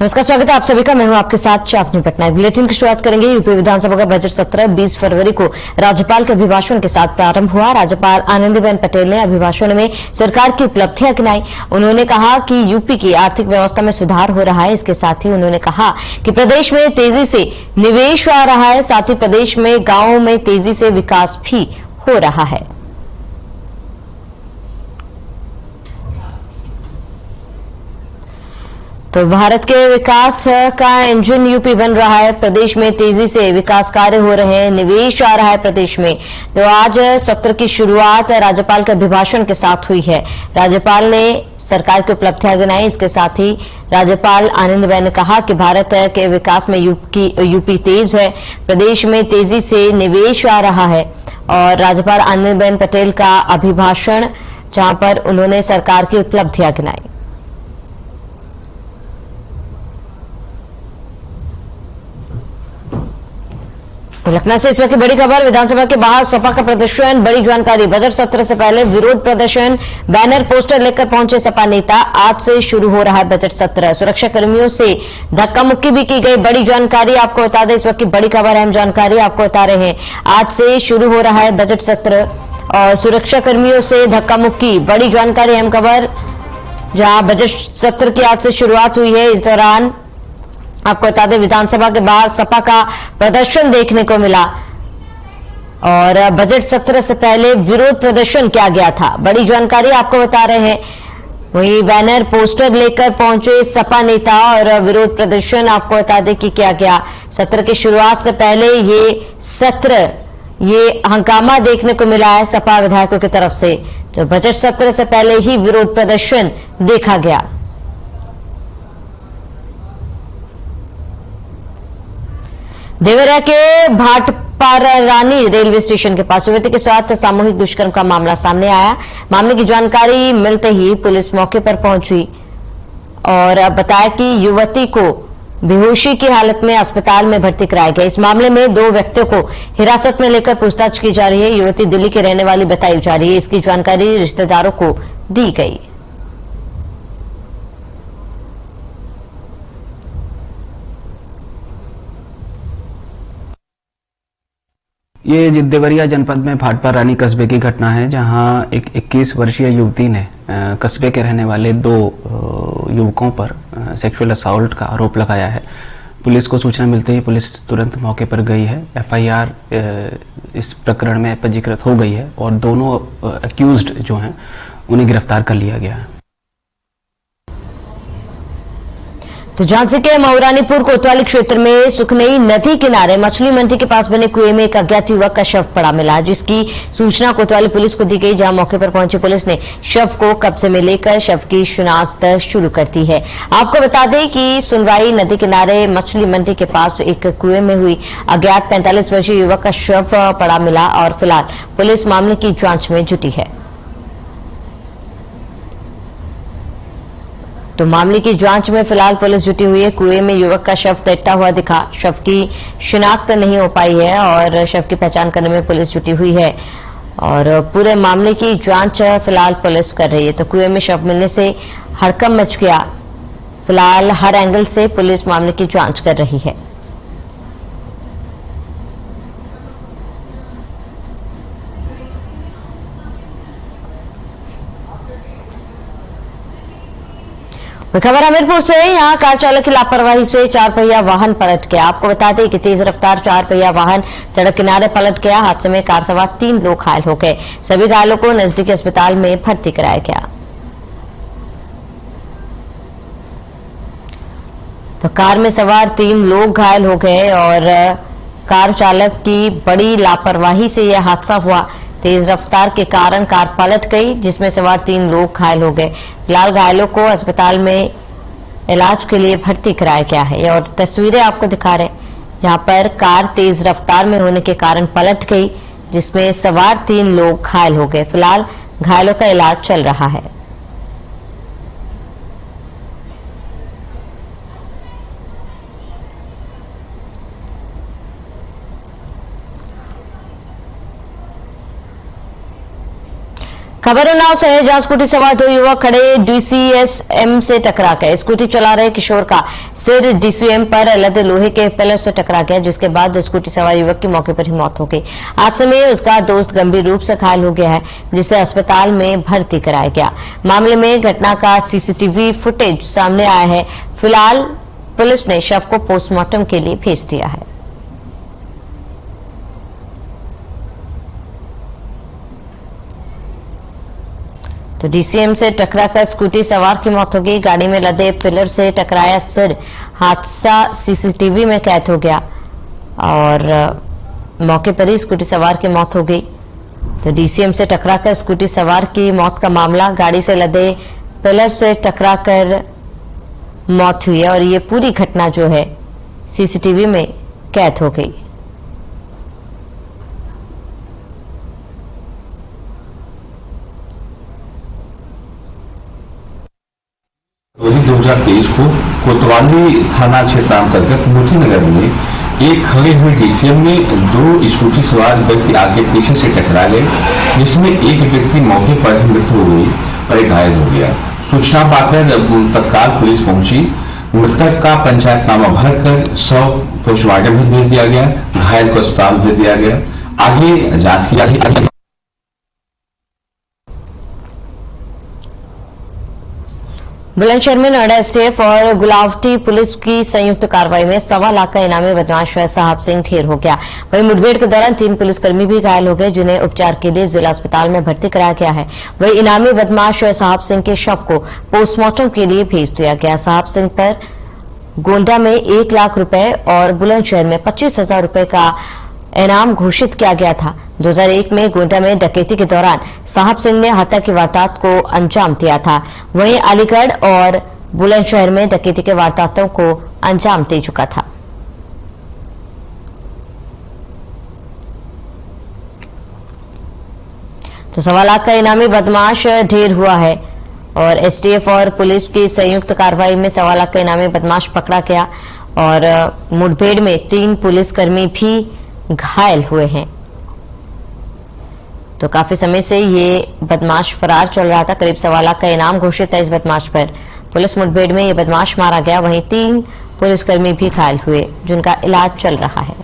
नमस्कार, स्वागत है आप सभी का। मैं हूं आपके साथ शाफनी पटनायक। बुलेटिन की शुरुआत करेंगे। यूपी विधानसभा का बजट सत्र 20 फरवरी को राज्यपाल के अभिभाषण के साथ प्रारंभ हुआ। राज्यपाल आनंदीबेन पटेल ने अभिभाषण में सरकार की उपलब्धियां गिनाई। उन्होंने कहा कि यूपी की आर्थिक व्यवस्था में सुधार हो रहा है। इसके साथ ही उन्होंने कहा कि प्रदेश में तेजी से निवेश आ रहा है, साथ ही प्रदेश में गांवों में तेजी से विकास भी हो रहा है। तो भारत के विकास का इंजन यूपी बन रहा है। प्रदेश में तेजी से विकास कार्य हो रहे हैं, निवेश आ रहा है प्रदेश में। तो आज सत्र की शुरुआत राज्यपाल के अभिभाषण के साथ हुई है। राज्यपाल ने सरकार की उपलब्धियां गिनाई। इसके साथ ही राज्यपाल आनंदीबेन ने कहा कि भारत के विकास में यूपी तेज है, प्रदेश में तेजी से निवेश आ रहा है। और राज्यपाल आनंदीबेन पटेल का अभिभाषण, जहां पर उन्होंने सरकार की उपलब्धियां गिनाई। तो लखनऊ से इस वक्त की बड़ी खबर। विधानसभा के बाहर सपा का प्रदर्शन, बड़ी जानकारी। बजट सत्र से पहले विरोध प्रदर्शन, बैनर पोस्टर लेकर पहुंचे सपा नेता। आज से शुरू हो रहा है बजट सत्र। सुरक्षा कर्मियों से धक्का मुक्की भी की गई। बड़ी जानकारी आपको बता दें, इस वक्त की बड़ी खबर, अहम जानकारी आपको बता रहे हैं। आज से शुरू हो रहा है बजट सत्र और सुरक्षा कर्मियों से धक्का मुक्की। बड़ी जानकारी, अहम खबर, जहां बजट सत्र की आज से शुरुआत हुई है। इस दौरान आपको बता दें, विधानसभा के बाहर सपा का प्रदर्शन देखने को मिला और बजट सत्र से पहले विरोध प्रदर्शन किया गया था। बड़ी जानकारी आपको बता रहे हैं। वहीं बैनर पोस्टर लेकर पहुंचे सपा नेता और विरोध प्रदर्शन आपको बता दें कि किया गया। सत्र की शुरुआत से पहले ये हंगामा देखने को मिला है सपा विधायकों की तरफ से। तो बजट सत्र से पहले ही विरोध प्रदर्शन देखा गया। देवरिया के भाटपारानी रेलवे स्टेशन के पास युवती के साथ सामूहिक दुष्कर्म का मामला सामने आया। मामले की जानकारी मिलते ही पुलिस मौके पर पहुंची और बताया कि युवती को बेहोशी की हालत में अस्पताल में भर्ती कराया गया। इस मामले में 2 व्यक्तियों को हिरासत में लेकर पूछताछ की जा रही है। युवती दिल्ली की रहने वाली बताई जा रही है। इसकी जानकारी रिश्तेदारों को दी गई। ये देवरिया जनपद में भाटपारानी कस्बे की घटना है, जहां एक 21 वर्षीय युवती ने कस्बे के रहने वाले 2 युवकों पर सेक्सुअल असॉल्ट का आरोप लगाया है। पुलिस को सूचना मिलते ही पुलिस तुरंत मौके पर गई है। एफआईआर इस प्रकरण में पंजीकृत हो गई है और दोनों अक्यूज्ड जो हैं उन्हें गिरफ्तार कर लिया गया है। तो झांसी के मऊरानीपुर कोतवाली क्षेत्र में सुखनई नदी किनारे मछली मंडी के पास बने कुएं में एक अज्ञात युवक का शव पड़ा मिला, जिसकी सूचना कोतवाली पुलिस को दी गई। जहां मौके पर पहुंची पुलिस ने शव को कब्जे में लेकर शव की शिनाख्त शुरू कर दी है। आपको बता दें कि सुनवाई नदी किनारे मछली मंडी के पास एक कुएं में हुई। अज्ञात 45 वर्षीय युवक का शव पड़ा मिला और फिलहाल पुलिस मामले की जांच में जुटी है। तो मामले की जांच में फिलहाल पुलिस जुटी हुई है। कुएं में युवक का शव तैरता हुआ दिखा। शव की शिनाख्त नहीं हो पाई है और शव की पहचान करने में पुलिस जुटी हुई है और पूरे मामले की जांच फिलहाल पुलिस कर रही है। तो कुएं में शव मिलने से हड़कंप मच गया। फिलहाल हर एंगल से पुलिस मामले की जांच कर रही है। खबर हमीरपुर से। यहां कार चालक की लापरवाही से 4 पहिया वाहन पलट गया। आपको बता दें कि तेज रफ्तार 4 पहिया वाहन सड़क किनारे पलट गया। हादसे में कार सवार 3 लोग घायल हो गए। सभी घायलों को नजदीकी अस्पताल में भर्ती कराया गया। तो कार में सवार 3 लोग घायल हो गए और कार चालक की बड़ी लापरवाही से यह हादसा हुआ। तेज रफ्तार के कारण कार पलट गई, जिसमें सवार 3 लोग घायल हो गए। फिलहाल घायलों को अस्पताल में इलाज के लिए भर्ती कराया गया है। और तस्वीरें आपको दिखा रहे हैं, जहां पर कार तेज रफ्तार में होने के कारण पलट गई, जिसमें सवार 3 लोग घायल हो गए। फिलहाल घायलों का इलाज चल रहा है। खबर उन्नाव से है, जहां स्कूटी सवार दो युवक खड़े डीसीएम से टकरा गए। स्कूटी चला रहे किशोर का सिर डीसीएम पर लदे लोहे के पिलर से टकरा गया, जिसके बाद स्कूटी सवार युवक की मौके पर ही मौत हो गई। हादसे में उसका दोस्त गंभीर रूप से घायल हो गया है, जिसे अस्पताल में भर्ती कराया गया। मामले में घटना का सीसीटीवी फुटेज सामने आया है। फिलहाल पुलिस ने शव को पोस्टमार्टम के लिए भेज दिया है। तो डीसीएम से टकराकर स्कूटी सवार की मौत हो गई। गाड़ी में लदे पिलर से टकराया सिर। हादसा सीसीटीवी में कैद हो गया और मौके पर ही स्कूटी सवार की मौत हो गई। तो डीसीएम से टकराकर स्कूटी सवार की मौत का मामला, गाड़ी से लदे पिलर से टकराकर मौत हुई है और ये पूरी घटना जो है सीसीटीवी में कैद हो गई। वही 2023 को कोतवाली थाना क्षेत्र अंतर्गत मोती नगर में एक खड़े हुए डीसीएम में दो स्कूटी सवार व्यक्ति आके पीछे से टकरा गए, जिसमें एक व्यक्ति मौके पर ही मृत्यु हो गई और एक घायल हो गया। सूचना पाकर तत्काल पुलिस पहुंची। मृतक का पंचायतनामा भरकर शव पोस्टमार्टम भी भेज दिया गया, घायल को अस्पताल भेज दिया गया। आगे जांच की जा रही है। बुलंदशहर में नोएडा एसटीएफ और गुलावटी पुलिस की संयुक्त कार्रवाई में 1.25 लाख का इनामी बदमाश साहब सिंह ढेर हो गया। वहीं मुठभेड़ के दौरान 3 पुलिसकर्मी भी घायल हो गए, जिन्हें उपचार के लिए जिला अस्पताल में भर्ती कराया गया है। वहीं इनामी बदमाश साहब सिंह के शव को पोस्टमार्टम के लिए भेज दिया गया। साहब सिंह पर गोंडा में 1 लाख रुपए और बुलंदशहर में 25,000 रुपए का इनाम घोषित किया गया था। 2001 में गोंडा में डकैती के दौरान साहब सिंह ने हत्या की वारदात को अंजाम दिया था। वहीं अलीगढ़ और बुलंदशहर में डकैती के वारदातों को अंजाम दे चुका था। तो 1.25 लाख का इनामी बदमाश ढेर हुआ है और एसटीएफ और पुलिस की संयुक्त कार्रवाई में 1.25 लाख का इनामी बदमाश पकड़ा गया और मुठभेड़ में 3 पुलिसकर्मी भी घायल हुए हैं। तो काफी समय से ये बदमाश फरार चल रहा था। करीब 1.25 लाख का इनाम घोषित था इस बदमाश पर। पुलिस मुठभेड़ में ये बदमाश मारा गया। वहीं 3 पुलिसकर्मी भी घायल हुए, जिनका इलाज चल रहा है।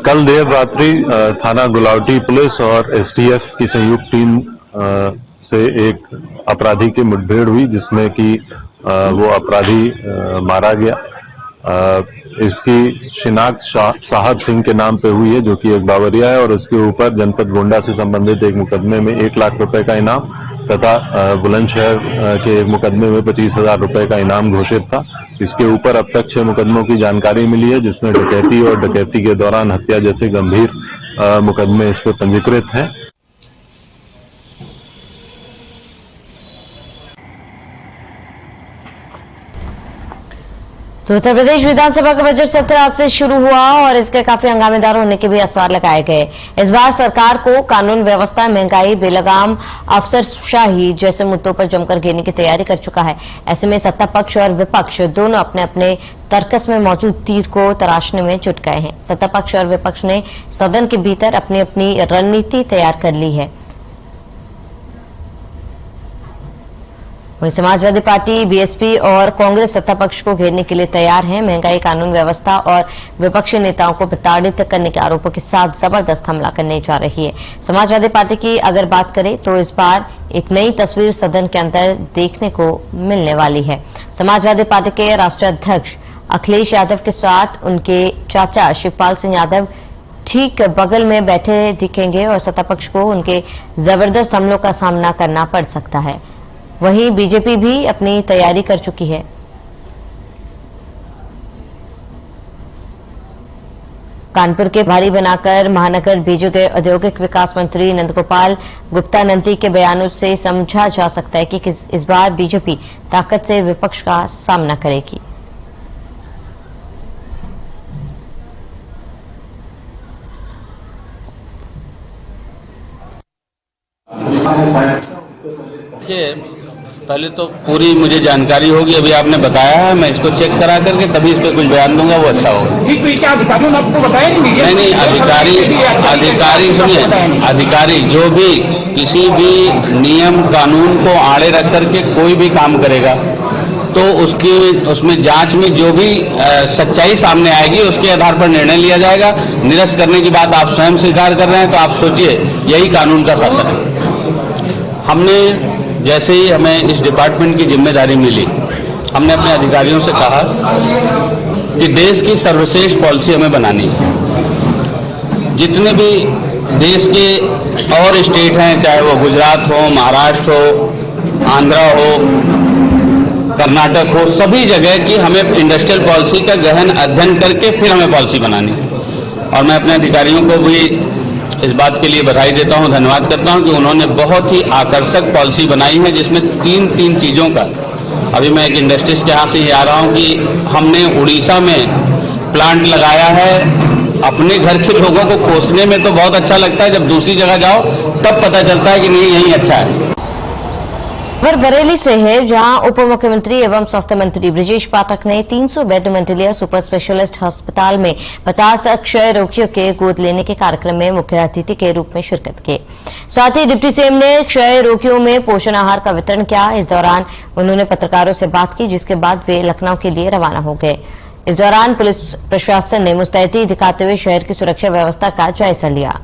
कल देर रात्रि थाना गुलावटी पुलिस और एसटीएफ की संयुक्त टीम से एक अपराधी की मुठभेड़ हुई, जिसमें कि वो अपराधी मारा गया। इसकी शिनाख्त साहब सिंह के नाम पे हुई है, जो कि एक बावरिया है, और उसके ऊपर जनपद गोंडा से संबंधित एक मुकदमे में 1 लाख रुपए का इनाम तथा बुलंदशहर के एक मुकदमे में 25,000 रुपए का इनाम घोषित था। इसके ऊपर अब तक 6 मुकदमों की जानकारी मिली है, जिसमें डकैती और डकैती के दौरान हत्या जैसे गंभीर मुकदमे इस पर पंजीकृत हैं। तो उत्तर प्रदेश विधानसभा का बजट सत्र आज से शुरू हुआ और इसके काफी हंगामेदार होने के भी आसार लगाए गए। इस बार सरकार को कानून व्यवस्था, महंगाई, बेलगाम अफसरशाही जैसे मुद्दों पर जमकर घेरने की तैयारी कर चुका है। ऐसे में सत्ता पक्ष और विपक्ष दोनों अपने अपने तर्कस में मौजूद तीर को तराशने में जुट गए हैं। सत्ता पक्ष और विपक्ष ने सदन के भीतर अपनी अपनी रणनीति तैयार कर ली है। वहीं समाजवादी पार्टी, बीएसपी और कांग्रेस सत्ता पक्ष को घेरने के लिए तैयार हैं। महंगाई, कानून व्यवस्था और विपक्षी नेताओं को प्रताड़ित करने के आरोपों के साथ जबरदस्त हमला करने जा रही है। समाजवादी पार्टी की अगर बात करें तो इस बार एक नई तस्वीर सदन के अंदर देखने को मिलने वाली है। समाजवादी पार्टी के राष्ट्रीय अध्यक्ष अखिलेश यादव के साथ उनके चाचा शिवपाल सिंह यादव ठीक बगल में बैठे दिखेंगे और सत्ता पक्ष को उनके जबरदस्त हमलों का सामना करना पड़ सकता है। वहीं बीजेपी भी अपनी तैयारी कर चुकी है। कानपुर के भारी बनाकर महानगर भेजे गए औद्योगिक विकास मंत्री नंदगोपाल गुप्ता नंदी के बयानों से समझा जा सकता है कि इस बार बीजेपी ताकत से विपक्ष का सामना करेगी। देखिए, पहले तो पूरी मुझे जानकारी होगी, अभी आपने बताया है, मैं इसको चेक करा करके तभी इस पर कुछ बयान दूंगा, वो अच्छा होगा। क्या अधिकारियों ने आपको बताया नहीं, अधिकारी सुनिए, अधिकारी जो भी किसी भी नियम कानून को आड़े रख करके कोई भी काम करेगा तो उसमें जांच में जो भी सच्चाई सामने आएगी उसके आधार पर निर्णय लिया जाएगा। निरस्त करने की बात आप स्वयं स्वीकार कर रहे हैं, तो आप सोचिए यही कानून का शासन है। हमने जैसे ही हमें इस डिपार्टमेंट की जिम्मेदारी मिली, हमने अपने अधिकारियों से कहा कि देश की सर्वश्रेष्ठ पॉलिसी हमें बनानी है। जितने भी देश के और स्टेट हैं, चाहे वो गुजरात हो, महाराष्ट्र हो, आंध्रा हो, कर्नाटक हो, सभी जगह की हमें इंडस्ट्रियल पॉलिसी का गहन अध्ययन करके फिर हमें पॉलिसी बनानी है। और मैं अपने अधिकारियों को भी इस बात के लिए बधाई देता हूं, धन्यवाद करता हूं कि उन्होंने बहुत ही आकर्षक पॉलिसी बनाई है, जिसमें तीन चीजों का, अभी मैं एक इंडस्ट्रीज के यहां से ये आ रहा हूं कि हमने उड़ीसा में प्लांट लगाया है। अपने घर के लोगों को कोसने में तो बहुत अच्छा लगता है, जब दूसरी जगह जाओ तब पता चलता है कि नहीं यही अच्छा है। खबर बरेली से है, जहां उप मुख्यमंत्री एवं स्वास्थ्य मंत्री बृजेश पाठक ने 300 बेड मंटिलिया सुपर स्पेशलिस्ट अस्पताल में 50 क्षय रोगियों के गोद लेने के कार्यक्रम में मुख्य अतिथि के रूप में शिरकत की। साथ ही डिप्टी सीएम ने क्षय रोगियों में पोषण आहार का वितरण किया। इस दौरान उन्होंने पत्रकारों से बात की, जिसके बाद वे लखनऊ के लिए रवाना हो गए। इस दौरान पुलिस प्रशासन ने मुस्तैदी दिखाते हुए शहर की सुरक्षा व्यवस्था का जायजा लिया।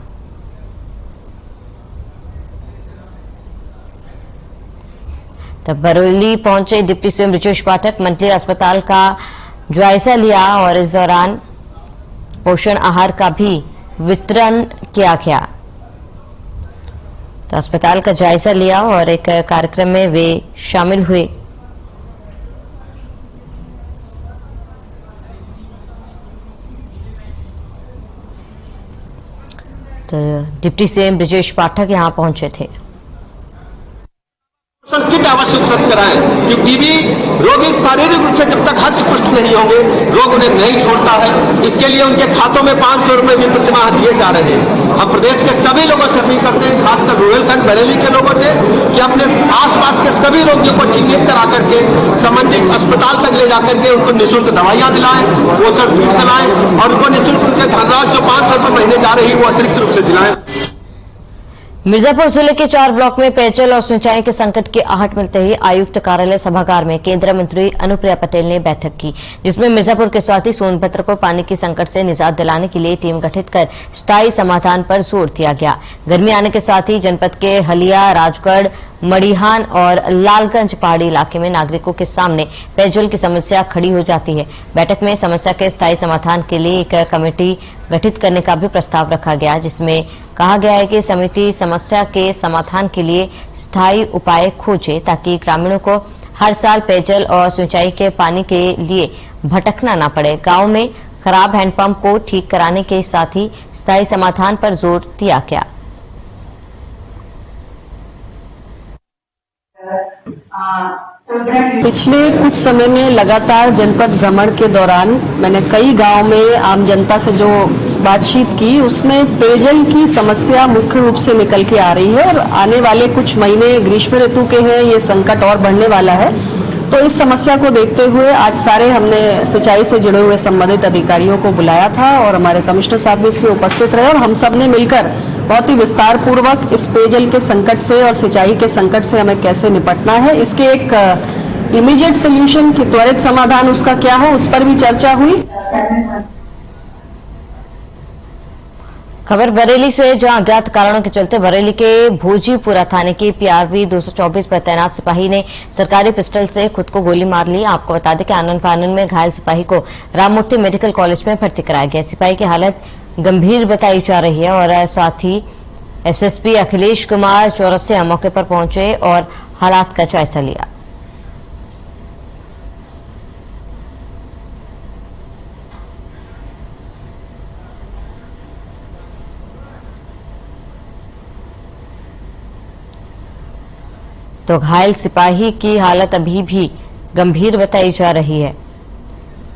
तब बरेली पहुंचे डिप्टी सीएम बृजेश पाठक, मंडलीय अस्पताल का जायजा लिया और इस दौरान पोषण आहार का भी वितरण किया गया। तो अस्पताल का जायजा लिया और एक कार्यक्रम में वे शामिल हुए। तो डिप्टी सीएम बृजेश पाठक यहां पहुंचे थे। किट अवश्य उपलब्ध कराएं, क्योंकि टीबी रोगी शारीरिक रूप से जब तक हष्ट पुष्ट नहीं होंगे रोग उन्हें नहीं छोड़ता है। इसके लिए उनके खातों में 500 रुपए भी प्रतिमाह दिए जा रहे हैं। हम प्रदेश के सभी लोगों से अपील करते हैं, खासकर रूरलखंड बरेली के लोगों से, कि अपने आसपास के सभी रोगियों को चिन्हित करा करके संबंधित अस्पताल तक ले जाकर के उनको निःशुल्क दवाइयां दिलाएं, पोषण किट दिलाएं और उनको निःशुल्क उनके धनराशि जो 500 रुपए महीने जा रही है वो अतिरिक्त रूप से दिलाएं। मिर्जापुर जिले के 4 ब्लॉक में पेयजल और सिंचाई के संकट की आहट मिलते ही आयुक्त कार्यालय सभागार में केंद्रीय मंत्री अनुप्रिया पटेल ने बैठक की, जिसमें मिर्जापुर के स्वाति सोनभद्र को पानी की संकट से निजात दिलाने के लिए टीम गठित कर स्थायी समाधान पर जोर दिया गया। गर्मी आने के साथ ही जनपद के हलिया, राजगढ़, मड़िहान और लालगंज पहाड़ी इलाके में नागरिकों के सामने पेयजल की समस्या खड़ी हो जाती है। बैठक में समस्या के स्थायी समाधान के लिए एक कमेटी गठित करने का भी प्रस्ताव रखा गया, जिसमें कहा गया है कि समिति समस्या के समाधान के लिए स्थायी उपाय खोजे, ताकि ग्रामीणों को हर साल पेयजल और सिंचाई के पानी के लिए भटकना न पड़े। गांव में खराब हैंडपंप को ठीक कराने के साथ ही स्थायी समाधान पर जोर दिया गया। पिछले कुछ समय में लगातार जनपद भ्रमण के दौरान मैंने कई गांव में आम जनता से जो बातचीत की, उसमें पेयजल की समस्या मुख्य रूप से निकल के आ रही है और आने वाले कुछ महीने ग्रीष्म ऋतु के हैं, ये संकट और बढ़ने वाला है। तो इस समस्या को देखते हुए आज सारे हमने सिंचाई से जुड़े हुए संबंधित अधिकारियों को बुलाया था और हमारे कमिश्नर साहब भी इसमें उपस्थित रहे और हम सब ने मिलकर बहुत ही विस्तार पूर्वक इस पेयजल के संकट से और सिंचाई के संकट से हमें कैसे निपटना है, इसके एक इमीडिएट सोल्यूशन की त्वरित समाधान उसका क्या हो, उस पर भी चर्चा हुई। खबर बरेली से, जहां अज्ञात कारणों के चलते बरेली के भोजीपुरा थाने की पीआरवी 224 पर तैनात सिपाही ने सरकारी पिस्टल से खुद को गोली मार ली। आपको बता दें कि आनन फानन में घायल सिपाही को राममूर्ति मेडिकल कॉलेज में भर्ती कराया गया। सिपाही की हालत गंभीर बताई जा रही है और साथ ही एसएसपी अखिलेश कुमार चौरसिया मौके पर पहुंचे और हालात का जायजा लिया। तो घायल सिपाही की हालत अभी भी गंभीर बताई जा रही है।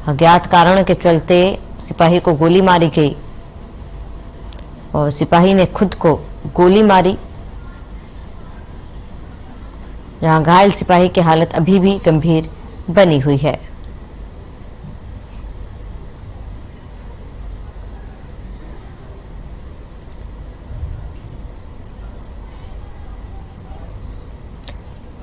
अज्ञात कारणों के चलते सिपाही को गोली मारी गई और सिपाही ने खुद को गोली मारी। जहां घायल सिपाही की हालत अभी भी गंभीर बनी हुई है।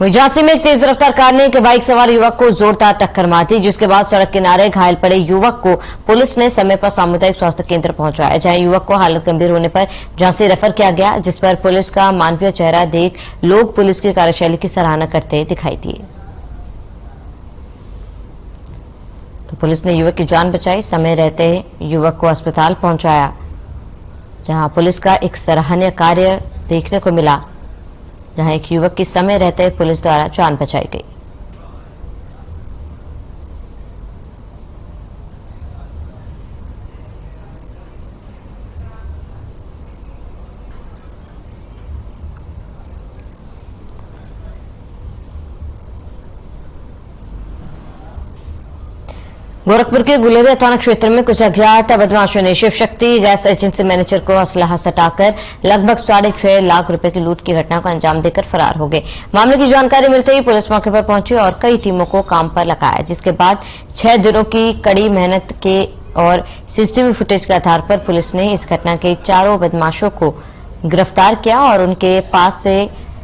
झांसी में एक तेज रफ्तार कार ने एक बाइक सवार युवक को जोरदार टक्कर मार दी, जिसके बाद सड़क किनारे घायल पड़े युवक को पुलिस ने समय पर सामुदायिक स्वास्थ्य केंद्र पहुंचाया, जहां युवक को हालत गंभीर होने पर झांसी रेफर किया गया, जिस पर पुलिस का मानवीय चेहरा देख लोग पुलिस की कार्यशैली की सराहना करते दिखाई दिए। तो पुलिस ने युवक की जान बचाई, समय रहते युवक को अस्पताल पहुंचाया, जहां पुलिस का एक सराहनीय कार्य देखने को मिला, जहां एक युवक की समय रहते पुलिस द्वारा जान बचाई गई। गोरखपुर के गुलेरिया थाना क्षेत्र में कुछ अज्ञात बदमाशों ने Shiv Shakti gas agency manager को असलाहा सटाकर लगभग 6.5 लाख रुपए की लूट की घटना को अंजाम देकर फरार हो गए। मामले की जानकारी मिलते ही पुलिस मौके पर पहुंची और कई टीमों को काम पर लगाया, जिसके बाद 6 दिनों की कड़ी मेहनत के और सीसीटीवी फुटेज के आधार पर पुलिस ने इस घटना के चारों बदमाशों को गिरफ्तार किया और उनके पास से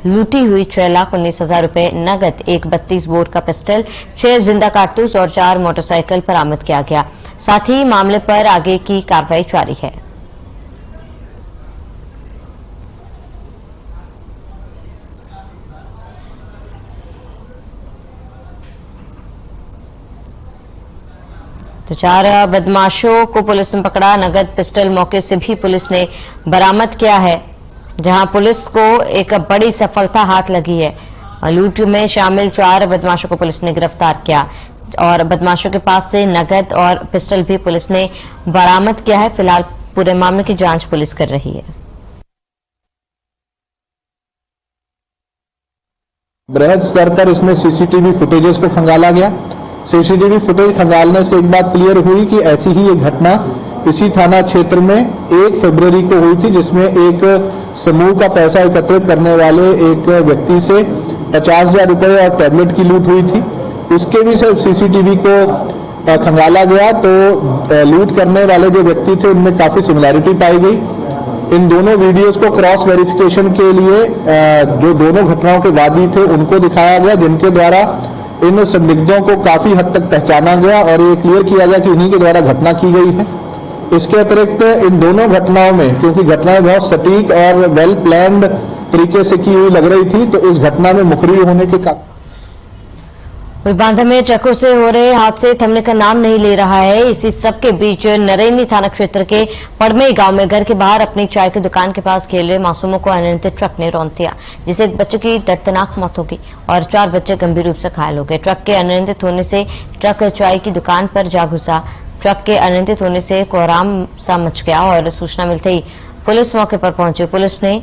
लूटी हुई 6,19,000 रुपए नगद, एक 32 बोर का पिस्टल, 6 जिंदा कारतूस और 4 मोटरसाइकिल बरामद किया गया। साथ ही मामले पर आगे की कार्रवाई जारी है। तो 4 बदमाशों को पुलिस ने पकड़ा, नगद पिस्टल मौके से भी पुलिस ने बरामद किया है, जहां पुलिस को एक बड़ी सफलता हाथ लगी है। लूट में शामिल 4 बदमाशों को पुलिस ने गिरफ्तार किया और बदमाशों के पास से नगद और पिस्टल भी पुलिस ने बरामद किया है। फिलहाल पूरे मामले की जांच पुलिस कर रही है। बृहद स्तर पर इसमें सीसीटीवी फुटेजेस को खंगाला गया। सीसीटीवी फुटेज खंगालने से एक बात क्लियर हुई कि ऐसी ही एक घटना इसी थाना क्षेत्र में 1 फरवरी को हुई थी, जिसमें एक समूह का पैसा एकत्रित करने वाले एक व्यक्ति से 50,000 रुपए और टैबलेट की लूट हुई थी। उसके भी सिर्फ सीसीटीवी को खंगाला गया तो लूट करने वाले जो व्यक्ति थे उनमें काफी सिमिलैरिटी पाई गई। इन दोनों वीडियोस को क्रॉस वेरिफिकेशन के लिए जो दोनों घटनाओं के वादी थे उनको दिखाया गया, जिनके द्वारा इन संदिग्धों को काफी हद तक पहचाना गया और ये क्लियर किया गया कि इन्हीं के द्वारा घटना की गई है। इसके अतिरिक्त इन दोनों घटनाओं में, क्योंकि घटनाएं बहुत सटीक और वेल प्लान्ड तरीके से की हुई लग रही थी, तो इस घटना में मुखबिर होने के कारण बांधा में ट्रकों से हो रहे हादसे थमने का नाम नहीं ले रहा है। इसी सबके बीच नरैनी थाना क्षेत्र के पड़मई गांव में घर के बाहर अपनी चाय की दुकान के पास खेल रहे मासूमों को अनियंत्रित ट्रक ने रौंद दिया, जिससे एक बच्चे की दर्दनाक मौत हो गई और 4 बच्चे गंभीर रूप से घायल हो गए। ट्रक के अनियंत्रित होने से ट्रक चाय की दुकान पर जा घुसा। ट्रक के अनियंत्रित होने से कोहराम सा मच गया और सूचना मिलते ही पुलिस मौके पर पहुंची। पुलिस ने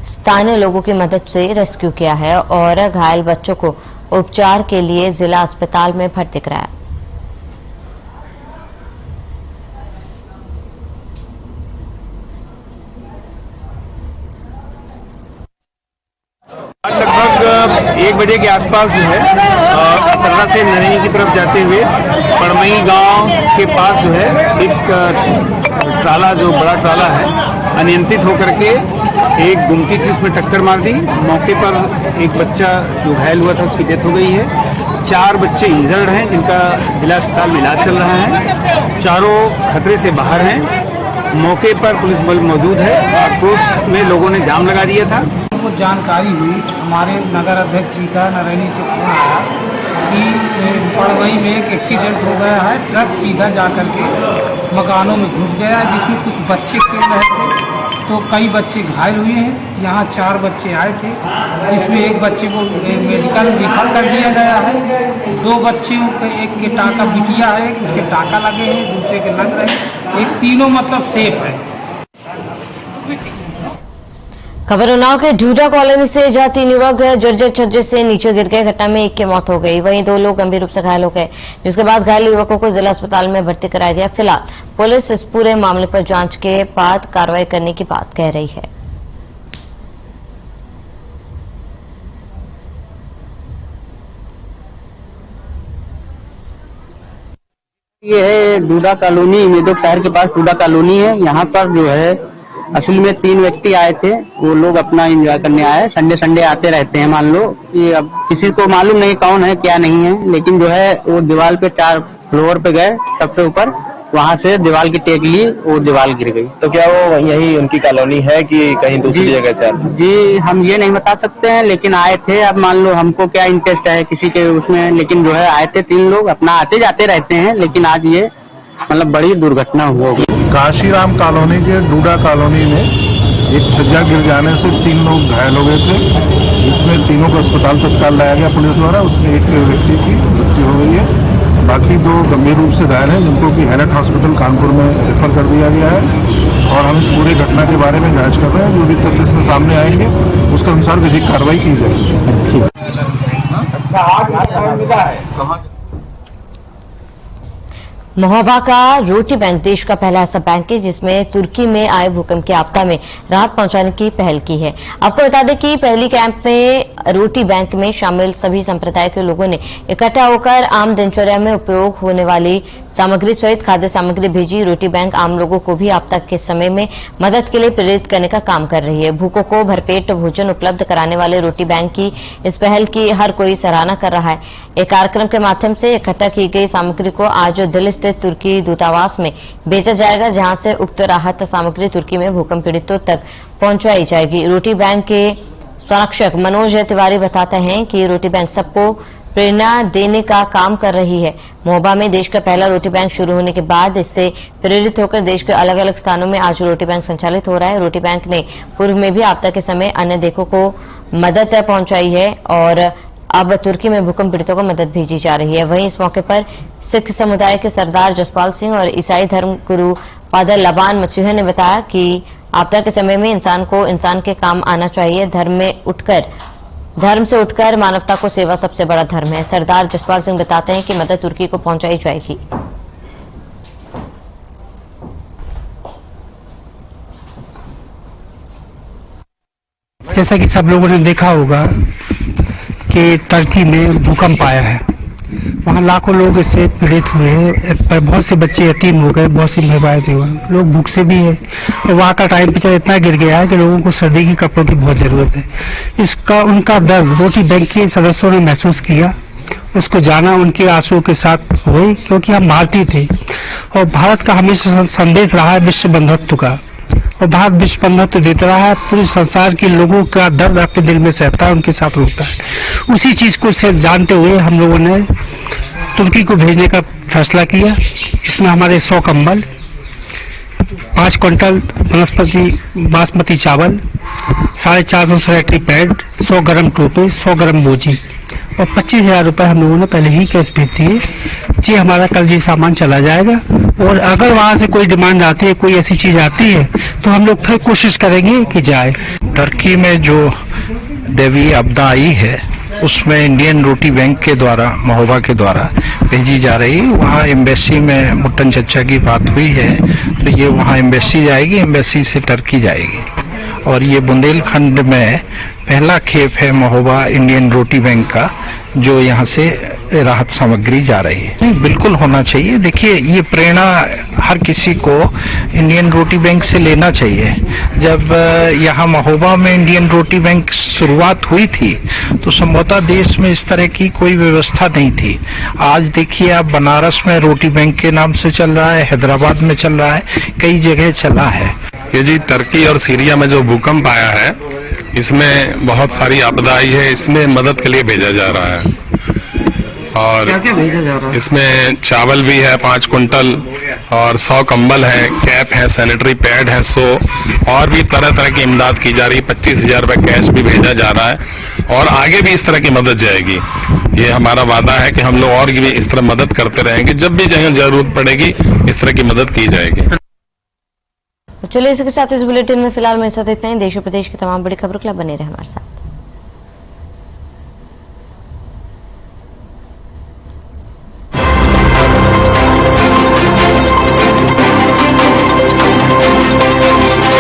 स्थानीय लोगों की मदद से रेस्क्यू किया है और घायल बच्चों को उपचार के लिए जिला अस्पताल में भर्ती कराया। लगभग 1 बजे के आसपास जो है तरला से नरैनी की तरफ जाते हुए पड़मई गांव के पास जो है एक ट्राला, जो बड़ा ट्राला है, अनियंत्रित होकर के एक गुमटी थी उसमें टक्कर मार दी। मौके पर एक बच्चा जो घायल हुआ था उसकी डेथ हो गई है। 4 बच्चे इंजर्ड हैं, जिनका जिला अस्पताल में इलाज चल रहा है। चारों खतरे से बाहर हैं। मौके पर पुलिस बल मौजूद है। आक्रोश में लोगों ने जाम लगा दिया था। हमको जानकारी हुई, हमारे नगर अध्यक्ष जी का नरैनी से फोन आया कि पड़वई में एक एक्सीडेंट हो गया है। ट्रक सीधा जाकर के मकानों में घुस गया, जिसमें कुछ बच्चे खेल रहे थे, तो कई बच्चे घायल हुए हैं। यहाँ 4 बच्चे आए थे, जिसमें एक बच्चे को मेडिकल रिफर कर दिया गया है। 2 बच्चों के, एक के टाका बिटिया है, उसके टाका लगे हैं, दूसरे के लग रहे हैं। एक तीनों मतलब सेफ है। खबर उन्नाव के ढूंढा कॉलोनी से जहां 3 युवक जर्जर छज्जे से नीचे गिर गए। घटना में एक की मौत हो गई, वहीं 2 लोग गंभीर रूप से घायल हो गए, जिसके बाद घायल युवकों को जिला अस्पताल में भर्ती कराया गया। फिलहाल पुलिस इस पूरे मामले पर जांच के बाद कार्रवाई करने की बात कह रही है। ये है डूडा कॉलोनी, मेदक शहर के पास डूडा कॉलोनी है। यहाँ पर जो है असल में 3 व्यक्ति आए थे, वो लोग अपना एंजॉय करने आए। संडे आते रहते हैं। मान लो ये अब किसी को मालूम नहीं कौन है क्या नहीं है, लेकिन जो है वो दीवार पे 4 फ्लोर पे गए, सबसे ऊपर, वहाँ से दीवार की टेक ली, वो दीवार गिर गई। तो क्या वो यही उनकी कॉलोनी है कि कहीं दूसरी जगह से आते? जी हम ये नहीं बता सकते हैं, लेकिन आए थे। अब मान लो हमको क्या इंटरेस्ट है किसी के उसमें, लेकिन जो है आए थे 3 लोग, अपना आते जाते रहते हैं, लेकिन आज ये मतलब बड़ी दुर्घटना हुई। काशीराम कॉलोनी के डूडा कॉलोनी में एक छज्जा गिर जाने से 3 लोग घायल हो गए थे, जिसमें तीनों को अस्पताल तत्काल लाया गया पुलिस द्वारा। उसमें एक व्यक्ति की मृत्यु हो गई है, बाकी 2 गंभीर रूप से घायल हैं, जिनको कि हैलट हॉस्पिटल कानपुर में रेफर कर दिया गया है। और हम इस पूरी घटना के बारे में जांच कर रहे हैं। जो भी तथ्य इसमें सामने आएंगे उसके अनुसार विधिक कार्रवाई की जाएगी। महोबा का रोटी बैंक देश का पहला ऐसा बैंक है जिसमें तुर्की में आए भूकंप की आपदा में राहत पहुंचाने की पहल की है। आपको बता दें कि पहली कैंप में रोटी बैंक में शामिल सभी संप्रदाय के लोगों ने इकट्ठा होकर आम दिनचर्या में उपयोग होने वाली सामग्री सहित खाद्य सामग्री भेजी। रोटी बैंक आम लोगों को भी आपदा के समय में मदद के लिए प्रेरित करने का काम कर रही है। भूखों को भरपेट भोजन उपलब्ध कराने वाले रोटी बैंक की इस पहल की हर कोई सराहना कर रहा है। एक कार्यक्रम के माध्यम से इकट्ठा की गई सामग्री को आज दिल्ली स्थित तुर्की दूतावास में भेजा जाएगा, जहां से उक्त राहत सामग्री तुर्की में भूकंप पीड़ितों तक पहुंचाई जाएगी। रोटी बैंक के संरक्षक मनोज तिवारी बताते हैं कि रोटी बैंक सबको प्रेरणा देने का काम कर रही है। महोबा में देश का पहला रोटी बैंक शुरू होने के बाद इससे प्रेरित होकर देश के अलग अलग स्थानों में आज रोटी बैंक संचालित हो रहा है। रोटी बैंक ने पूर्व में भी आपदा के समय अन्य देशों को मदद पहुंचाई है और अब तुर्की में भूकंप पीड़ितों को मदद भेजी जा रही है। वहीं इस मौके पर सिख समुदाय के सरदार जसपाल सिंह और ईसाई धर्म गुरु फादर लबान मसीह ने बताया कि आपदा के समय में इंसान को इंसान के काम आना चाहिए। धर्म से उठकर मानवता को सेवा सबसे बड़ा धर्म है। सरदार जसपाल सिंह बताते हैं कि मदद तुर्की को पहुंचाई जाएगी। जैसा कि सब लोगों ने देखा होगा कि तुर्की में भूकंप आया है, वहाँ लाखों लोग इससे पीड़ित हुए हैं, पर बहुत से बच्चे यतीम हो गए, बहुत सी महिलाएं हुए, लोग भूख से भी है। और वहाँ का टेम्परेचर इतना गिर गया है कि लोगों को सर्दी के कपड़ों की बहुत जरूरत है। इसका उनका दर्द रोटी बैंक के सदस्यों ने महसूस किया, उसको जाना, उनके आंसुओं के साथ हुए, क्योंकि हम भारतीय थे और भारत का हमेशा संदेश रहा है विश्व बंधुत्व का, और भारत विश्व बंधुत्व देता रहा है। पूरे संसार के लोगों का दर्द अपने दिल में सहता है, उनके साथ रोकता है। उसी चीज को जानते हुए हम लोगों ने तुर्की को भेजने का फैसला किया। इसमें हमारे 100 कंबल, 5 क्विंटल बासमती चावल, 450 सैनिटरी पैड, 100 गर्म टोपे, 100 गर्म बोझी और 25,000 रुपए हम लोगों ने पहले ही कैश भेज दिए। जी हमारा कल ये सामान चला जाएगा, और अगर वहां से कोई डिमांड आती है, कोई ऐसी चीज आती है, तो हम लोग फिर कोशिश करेंगे कि जाए। तुर्की में जो दैवीय आपदा आई है उसमें इंडियन रोटी बैंक के द्वारा, महोबा के द्वारा भेजी जा रही। वहाँ एम्बेसी में मुट्टन चच्चा की बात हुई है, तो ये वहाँ एम्बेसी जाएगी, एम्बेसी से तुर्की जाएगी। और ये बुंदेलखंड में पहला खेप है महोबा इंडियन रोटी बैंक का, जो यहाँ से राहत सामग्री जा रही है। बिल्कुल होना चाहिए। देखिए, ये प्रेरणा हर किसी को इंडियन रोटी बैंक से लेना चाहिए। जब यहाँ महोबा में इंडियन रोटी बैंक शुरुआत हुई थी तो संभवतः देश में इस तरह की कोई व्यवस्था नहीं थी। आज देखिए आप, बनारस में रोटी बैंक के नाम से चल रहा है, हैदराबाद में चल रहा है, कई जगह चला है। ये जी तुर्की और सीरिया में जो भूकंप आया है, इसमें बहुत सारी आपदा आई है, इसमें मदद के लिए भेजा जा रहा है। और क्या भेजा जा रहा है? इसमें चावल भी है 5 कुंटल, और 100 कंबल है, कैप है, सैनिटरी पैड है 100, और भी तरह तरह की इमदाद की जा रही है। 25,000 रुपए कैश भी भेजा जा रहा है, और आगे भी इस तरह की मदद जाएगी। ये हमारा वादा है कि हम लोग और भी इस तरह मदद करते रहेंगे। जब भी जगह जरूरत पड़ेगी इस तरह की मदद की जाएगी। चलिए, इसके साथ इस बुलेटिन में फिलहाल मेरे साथ इतना ही। देश और प्रदेश की तमाम बड़ी खबरों के लिए बने रहे हमारे साथ।